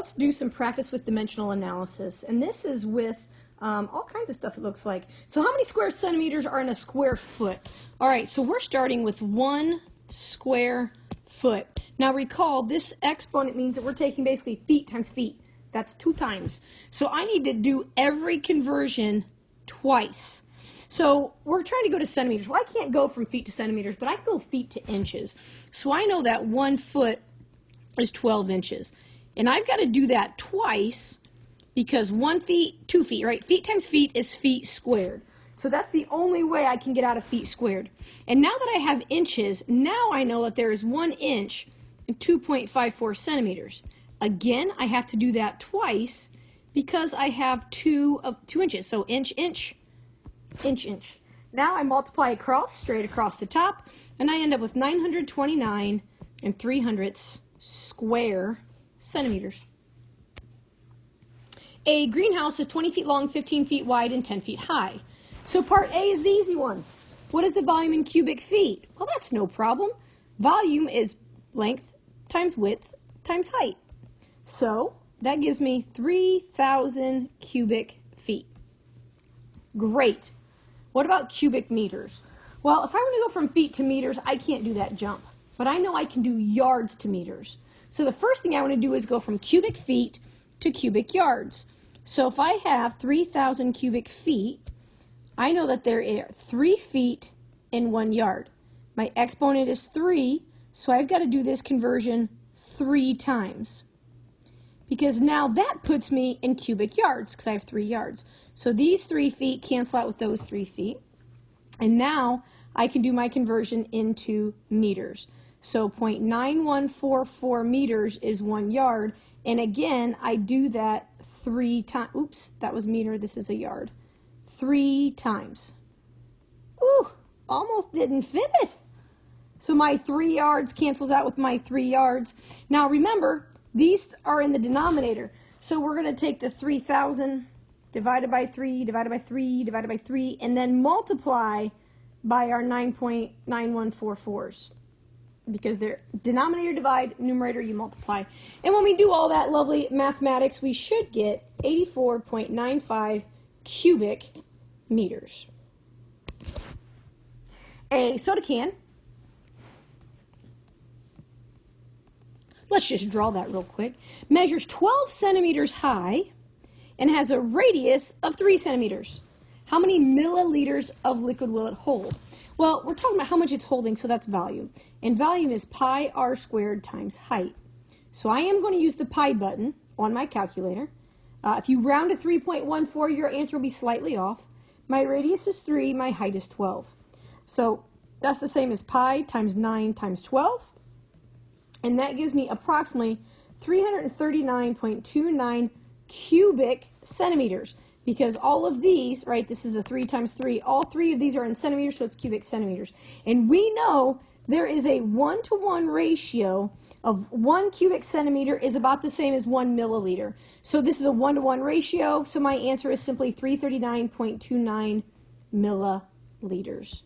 let's do some practice with dimensional analysis. And this is with all kinds of stuff, it looks like. So how many square centimeters are in a square foot? All right, so we're starting with 1 square foot. Now recall, this exponent means that we're taking basically feet times feet. That's 2 times. So I need to do every conversion twice. So we're trying to go to centimeters. Well, I can't go from feet to centimeters, but I can go feet to inches. So I know that 1 foot is 12 inches. And I've got to do that twice because 1 feet, 2 feet, right? Feet times feet is feet squared. So that's the only way I can get out of feet squared. And now that I have inches, now I know that there is 1 inch and 2.54 centimeters. Again, I have to do that twice because I have 2 inches. So inch, inch, inch, inch. Now I multiply across, straight across the top, and I end up with 929 3/100 square centimeters. A greenhouse is 20 feet long, 15 feet wide, and 10 feet high. So part A is the easy one. What is the volume in cubic feet? Well, that's no problem. Volume is length times width times height. So that gives me 3,000 cubic feet. Great. What about cubic meters? Well, if I want to go from feet to meters, I can't do that jump. But I know I can do yards to meters. So the first thing I want to do is go from cubic feet to cubic yards. So if I have 3,000 cubic feet, I know that there are 3 feet in 1 yard. My exponent is 3, so I've got to do this conversion 3 times. Because now that puts me in cubic yards, because I have 3 yards. So these 3 feet cancel out with those 3 feet. And now I can do my conversion into meters. So 0.9144 meters is 1 yard. And again, I do that 3 times. Oops, that was meter, this is a yard. 3 times. Ooh, almost didn't fit it. So my 3 yards cancels out with my 3 yards. Now remember, these are in the denominator. So we're going to take the 3,000 divided by 3, divided by 3, divided by 3, and then multiply by our 9.9144s. Because they're denominator divide, numerator you multiply. And when we do all that lovely mathematics, we should get 84.95 cubic meters. A soda can. Let's just draw that real quick. Measures 12 centimeters high and has a radius of 3 centimeters. How many milliliters of liquid will it hold? Well, we're talking about how much it's holding, so that's volume. And volume is pi r squared times height. So I am going to use the pi button on my calculator. If you round to 3.14, your answer will be slightly off. My radius is 3, my height is 12. So that's the same as pi times 9 times 12. And that gives me approximately 339.29 cubic centimeters. Because all of these, right, this is a 3 times 3, all 3 of these are in centimeters, so it's cubic centimeters. And we know there is a 1-to-1 ratio of 1 cubic centimeter is about the same as 1 milliliter. So this is a 1-to-1 ratio, so my answer is simply 339.29 milliliters.